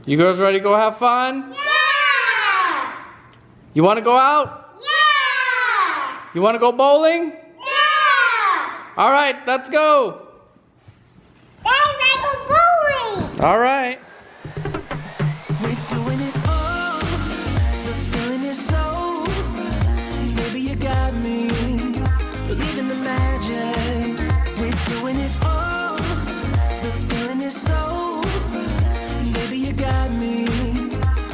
You girls ready to go have fun? Yeah! You want to go out? Yeah! You want to go bowling? Yeah! All right, let's go. Let's go bowling! All right. We're doing it all. The feeling is so. Maybe you got me. Believe in the magic. We're doing it all. The feeling is so. Maybe you got me.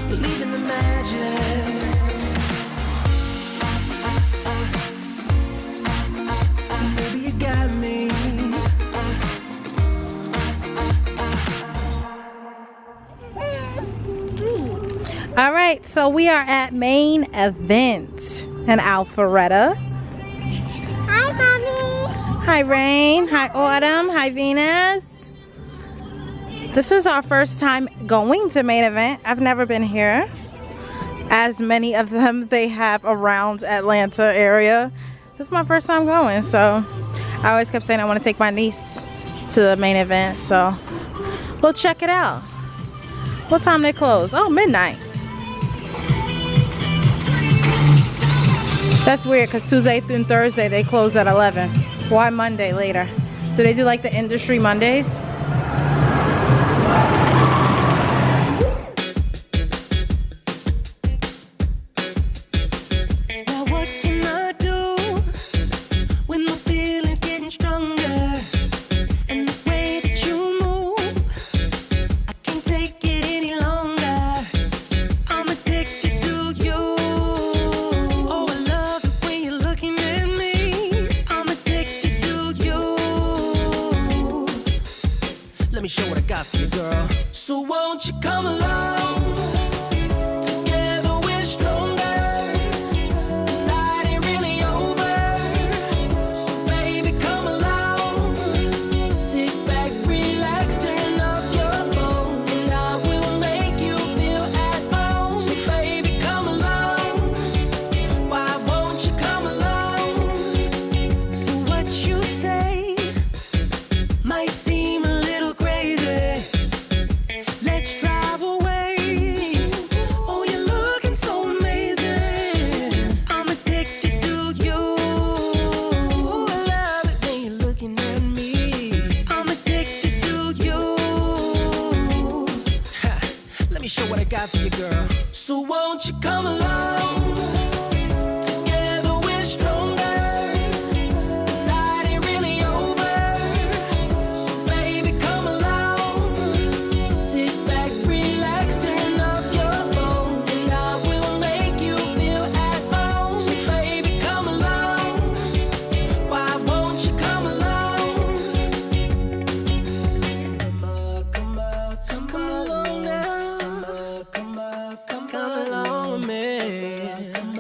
Believe in the magic. Maybe you got me. All right, so we are at main event in Alpharetta. Hi, Mommy. Hi, Rain. Hi, Autumn. Hi, Venus. This is our first time going to main event. I've never been here. As many of them they have around Atlanta area. This is my first time going, so I always kept saying I want to take my niece to the main event, so we'll check it out. What time they close? Oh, midnight. That's weird because Tuesday through Thursday they close at 11. Why Monday later? So they do like the industry Mondays? Now what can I do when my feelings getting stronger? And the way that you move, I can't take it any longer. I'm addicted to you. Oh, I love the way you're looking at me. I'm addicted to you. Let me show what I got for you, girl. So won't you come along? Together we're stronger. The night ain't really over. So baby, come along. Sit back, relax, turn off your phone, and I will make you feel at home. So baby, come along. Why won't you come along? So what you say might seem a little crazy. Let's drive away. Oh, you're looking so amazing. I'm addicted to you. I love it when you're looking at me. I'm addicted to you. Ha, let me show what I got for you, girl. So won't you come along? Together we're stronger. The night ain't really over. So baby, come along. Sit back, relax, turn off your phone, and I will make you feel at home. So baby, come along. Why won't you come along? Come along now. Come along with me.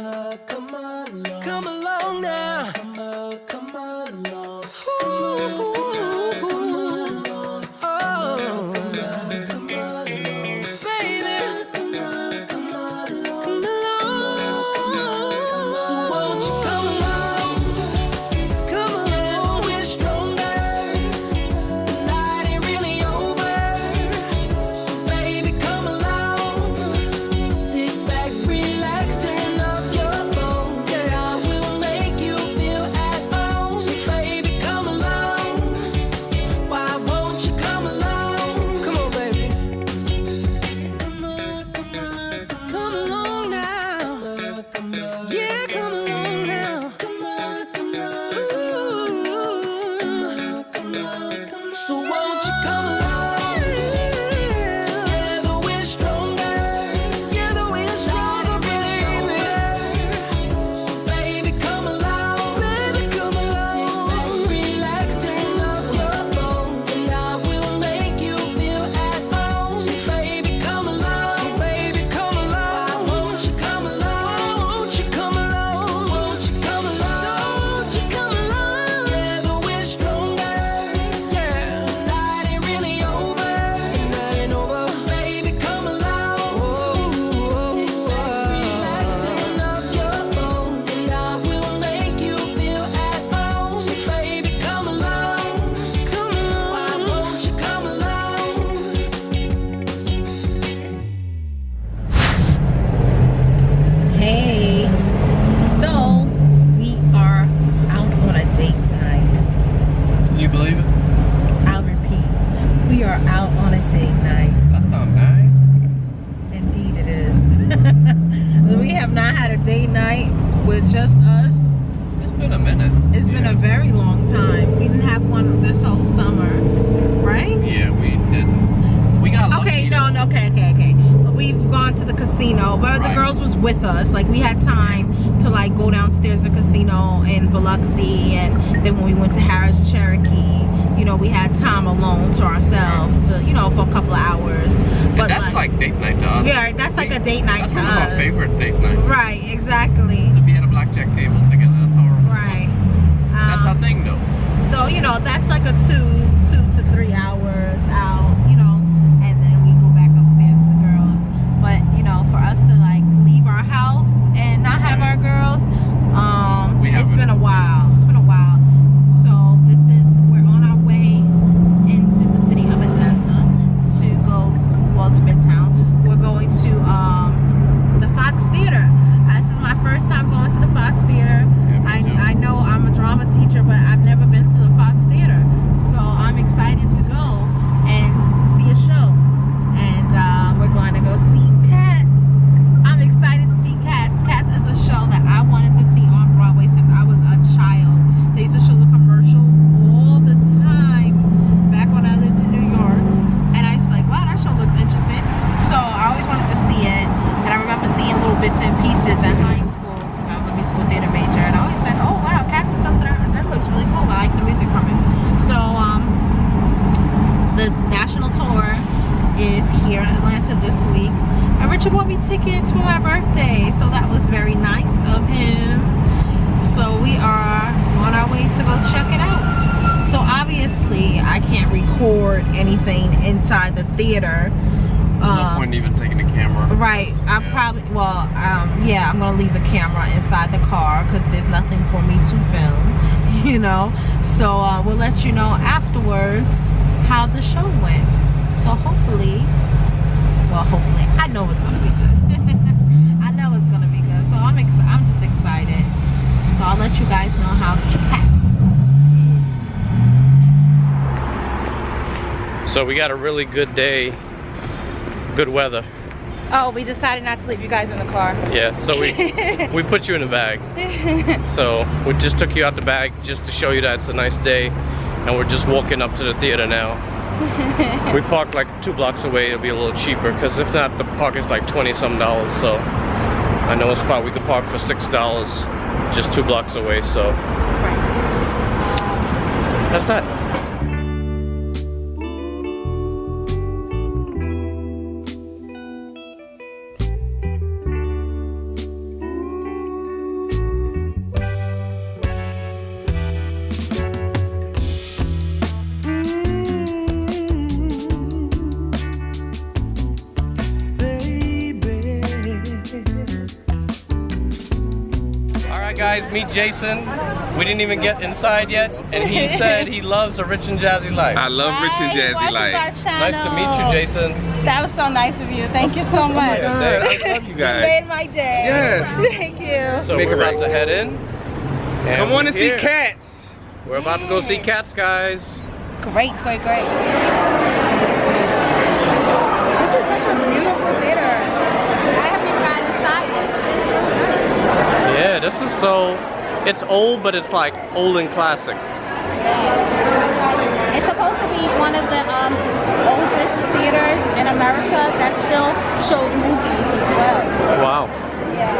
night with just us. It's been a minute. It's been a very long time. We didn't have one this whole summer, right? Yeah, we didn't. We got lucky. Okay, no, okay. We've gone to the casino, but the girls was with us. Like, we had time to like go downstairs to the casino in Biloxi, and then when we went to Harris Cherokee, you know, we had time alone to ourselves to, you know, for a couple of hours. But that's like date night to us. Yeah, that's like a date night that's to us. That's one of our favorite date nights. Right, exactly. To be at a blackjack table together. That's horrible. Right. That's our thing, though. So, you know, that's like a 2 to 3 hours out, you know, and then we go back upstairs to the girls. But, you know, for us to like leave our house and not have our girls, it's been a while. It's been a while. So we're on our way into the city of Atlanta to go, well, it's Midtown. We're going to the Fox Theater. This is my first time going to the Fox Theater. I know I'm a drama teacher, but I've never been to the Fox Theater. So I'm excited to go and see a show. And we're going to go see Cats. I'm excited to see Cats. Cats is a show that I wanted to see on Broadway since I was a child. They used to show the commercial all the time back when I lived in New York. And I used to be like, wow, that show looks interesting. So I always wanted to see it. And I remember seeing little bits and pieces in high school because I was a musical theater major. And I always said, oh wow, Cats is something that looks really cool. I like the music from it. So the national tour is here in Atlanta this week. And Richard bought me tickets for my birthday. So that was very nice of him. So we are on our way to go check it out. So obviously I can't record anything inside the theater. No point even taking the camera. Right. I probably, well, yeah, I'm gonna leave the camera inside the car because there's nothing for me to film, you know. So we'll let you know afterwards how the show went. So hopefully, I know it's gonna be good. I know it's gonna be good. So I'm just excited. So I'll let you guys know how Cats is. So we got a really good day. Good weather. Oh, we decided not to leave you guys in the car. Yeah, so we put you in the bag. So we just took you out the bag just to show you that it's a nice day, and we're just walking up to the theater now. We parked like 2 blocks away. It'll be a little cheaper because if not, the parking's like $20-some. So I know a spot we could park for $6 just 2 blocks away. So that's that. Guys, meet Jason. We didn't even get inside yet, and he said he loves a Rich and Jazzy life. I love Rich and Jazzy life. Nice to meet you, Jason. That was so nice of you. Thank you so much. I love you guys. You made my day. Yes. Thank you. So we're about to head in. Come on and see Cats. We're about to go see Cats, guys. Great. This is such a beautiful theater. I haven't even gotten inside yet. Yeah, this is it's old, but it's like old and classic. It's supposed to be one of the oldest theaters in America that still shows movies as well. Wow. Yeah.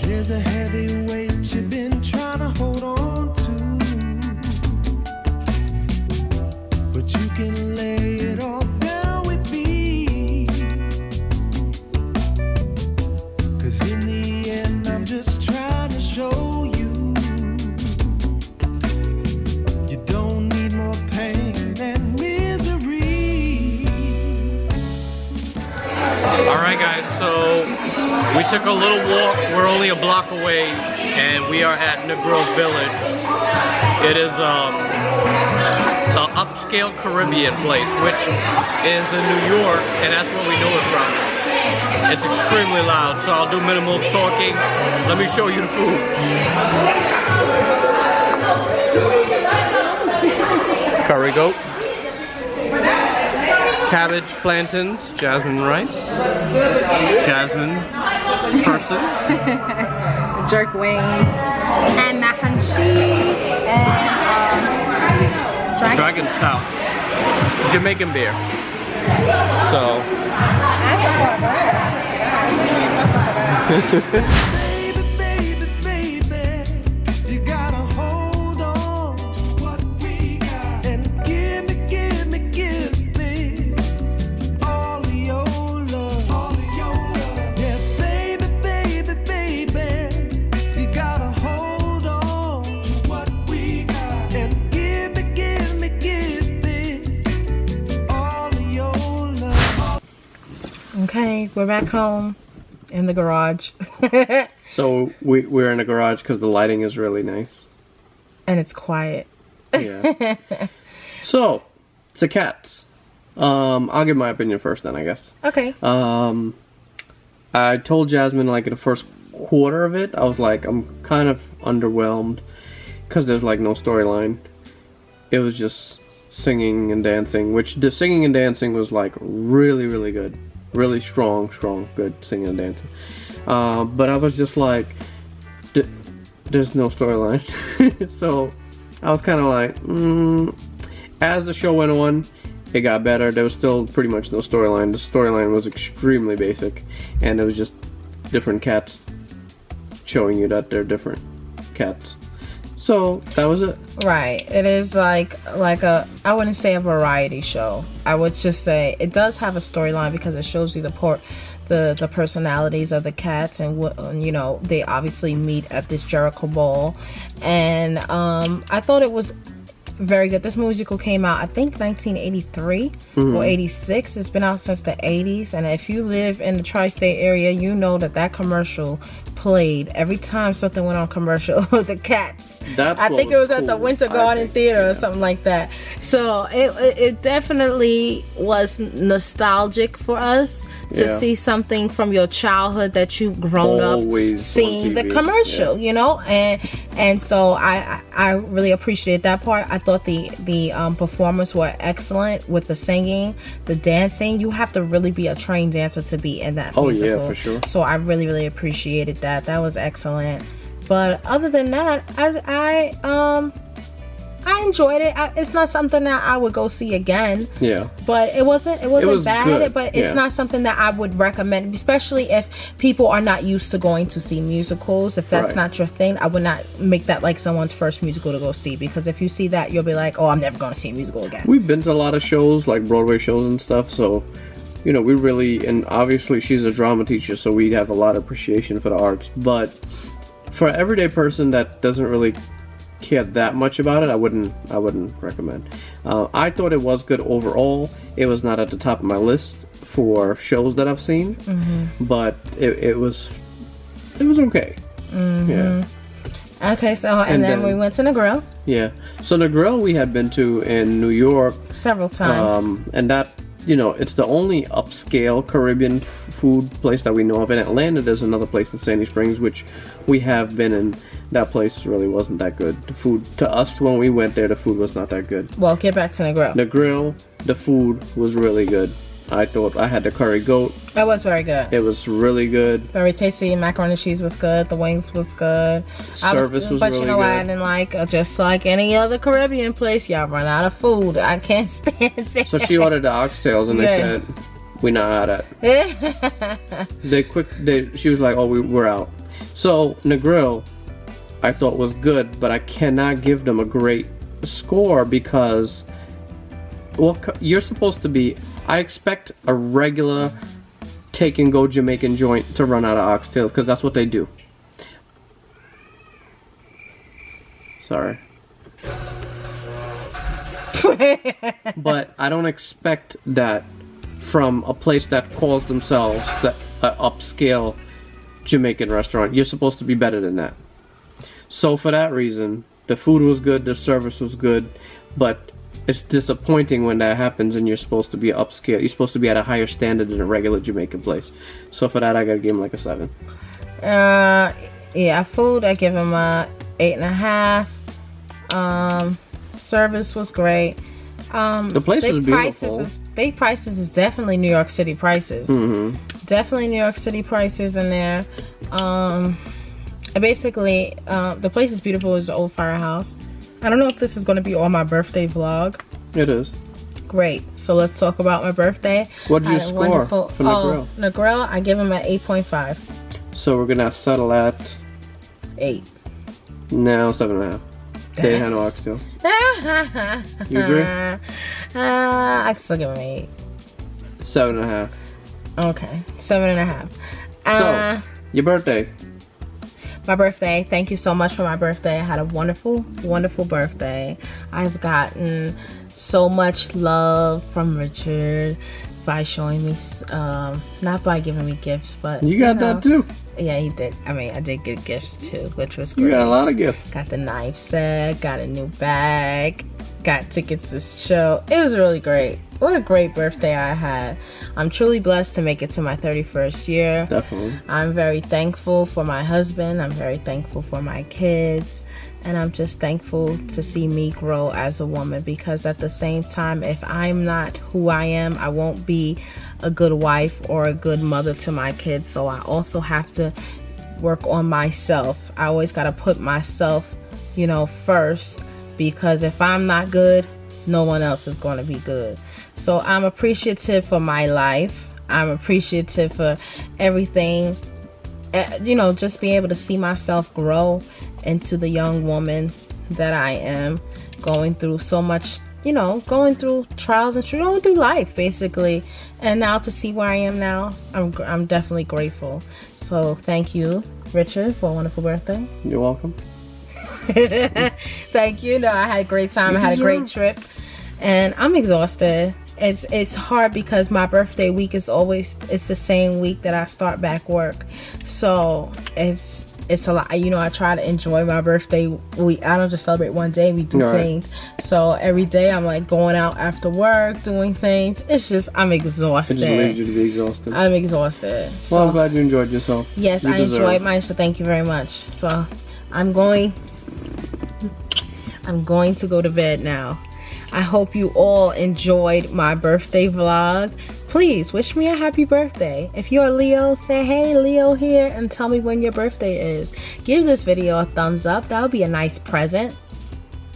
There's a heavy weight you've been trying to hold on to, but you can lay it all down with me, 'cause in the end I'm just trying to show you you don't need more pain and misery. Alright guys, so we took a little walk. We're only a block away, and we are at Negroes Village. It is an upscale Caribbean place, which is in New York, and that's where we know it from. it's extremely loud, so I'll do minimal talking. Let me show you the food. Curry goat, cabbage, plantains, jasmine rice, jasmine person, jerk wings, and mac and cheese, and dragon stout, Jamaican beer. So Baby, baby, baby, you gotta hold on to what we got and give me all of your love, all of your love. Yeah, baby, baby, baby, you gotta hold on to what we got and give me all of your love. Okay, we're back home in the garage. So we're in the garage because the lighting is really nice. And it's quiet. Yeah. So, it's the cats. I'll give my opinion first then, I guess. Okay. I told Jasmine like in the first quarter of it, I was like, I'm kind of underwhelmed because there's like no storyline. It was just singing and dancing, which the singing and dancing was like really, really good. Really strong, good singing and dancing. But I was just like, there's no storyline. So I was kind of like, as the show went on, it got better. There was still pretty much no storyline. The storyline was extremely basic, and it was just different cats showing you that they're different cats. So that was it. Right. It is like a, I wouldn't say a variety show. I would just say it does have a storyline because it shows you the personalities of the cats, and what, you know, they obviously meet at this Jericho Ball, and I thought it was very good. This musical came out, I think, 1983 or 86. It's been out since the 80s, and if you live in the tri-state area, you know that commercial played every time something went on commercial. The cats. I think it was at the Winter Garden Theater or something like that. So it definitely was nostalgic for us to see something from your childhood that you've grown up seeing the commercial, you know, and so I really appreciated that part. I thought the performers were excellent with the singing, the dancing. You have to really be a trained dancer to be in that musical. Yeah, for sure. So I really appreciated that. That was excellent. But other than that, I enjoyed it. It's not something that I would go see again. Yeah. But it wasn't bad. Good. But it's not something that I would recommend, especially if people are not used to going to see musicals. If that's not your thing, I would not make that like someone's first musical to go see, because if you see that, you'll be like, oh, I'm never going to see a musical again. We've been to a lot of shows, like Broadway shows and stuff, so you know, we really, and obviously she's a drama teacher, so we have a lot of appreciation for the arts, but for an everyday person that doesn't really care that much about it, I wouldn't recommend. I thought it was good overall. It was not at the top of my list for shows that I've seen, but it was okay. Yeah. Okay, so and then we went to the grill. Yeah. So the grill we had been to in New York several times, and that, you know, it's the only upscale Caribbean food place that we know of. In Atlanta, there's another place in Sandy Springs, which we have been in. That place really wasn't that good. The food, to us, when we went there, the food was not that good. Well, get back to the grill. The grill, the food was really good. I thought I had the curry goat. It was very good. It was really good. Very tasty. Macaroni and cheese was good. The wings was good. Service was really good. But you know what I didn't like? Just like any other Caribbean place, y'all run out of food. I can't stand it. So she ordered the oxtails, and they said, we're not out of that. She was like, oh, we're out. So the grill, I thought was good, but I cannot give them a great score because, well, you're supposed to be, I expect a regular take and go Jamaican joint to run out of oxtails, because that's what they do. Sorry. But I don't expect that from a place that calls themselves the upscale Jamaican restaurant. You're supposed to be better than that. So for that reason, the food was good, the service was good, but it's disappointing when that happens and you're supposed to be upscale. You're supposed to be at a higher standard than a regular Jamaican place. So for that, I gotta give him like a 7. Yeah, food, I give him a 8.5. Service was great. The place was beautiful. Prices is definitely New York City prices. Mm-hmm. Definitely New York City prices in there. Basically, the place is beautiful. It's an old firehouse. I don't know if this is going to be on my birthday vlog. It is. Great. So let's talk about my birthday. What did you score for Negril? Negril, I give him an 8.5. So we're gonna settle at 8. now 7.5. They had no oxtail. You agree? I still give him an 8. 7.5. Okay, 7.5. So your birthday. My birthday. Thank you so much for my birthday. I had a wonderful, wonderful birthday. I've gotten so much love from Richard by showing me, not by giving me gifts, but You got that too. Yeah, he did. I mean, I did get gifts too, which was great. You got a lot of gifts. Got the knife set, got a new bag, got tickets to the show. It was really great. What a great birthday I had. I'm truly blessed to make it to my 31st year. Definitely. I'm very thankful for my husband. I'm very thankful for my kids. And I'm just thankful to see me grow as a woman, because at the same time, if I'm not who I am, I won't be a good wife or a good mother to my kids. So I also have to work on myself. I always got to put myself, first, because if I'm not good, no one else is going to be good. So I'm appreciative for my life. I'm appreciative for everything. Just being able to see myself grow into the young woman that I am, going through so much, going through trials and going through life basically, and now to see where I am now, I'm definitely grateful. So thank you, Richard, for a wonderful birthday. You're welcome. Thank you. I had a great time. I had a great trip, and I'm exhausted. It's hard because my birthday week it's the same week that I start back work, so it's a lot. I try to enjoy my birthday week. I don't just celebrate one day. We do things. So every day I'm like going out after work, doing things. It's just, I'm exhausted. It just leaves you to be exhausted. I'm exhausted. Well, So I'm glad you enjoyed yourself. yes, I enjoyed mine. So thank you very much. So I'm going to go to bed now. I hope you all enjoyed my birthday vlog. Please wish me a happy birthday. If you're a Leo, say, hey, Leo here, and tell me when your birthday is. Give this video a thumbs up. That would be a nice present.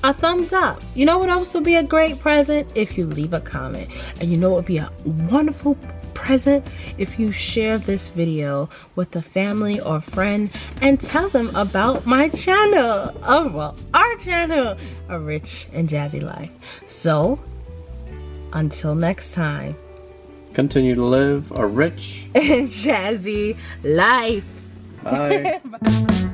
A thumbs up. You know what else would be a great present? If you leave a comment. And you know what would be a wonderful present? If you share this video with a family or friend and tell them about my channel. Our channel, A Rich and Jazzy Life. So, until next time. Continue to live a rich and jazzy life. Bye.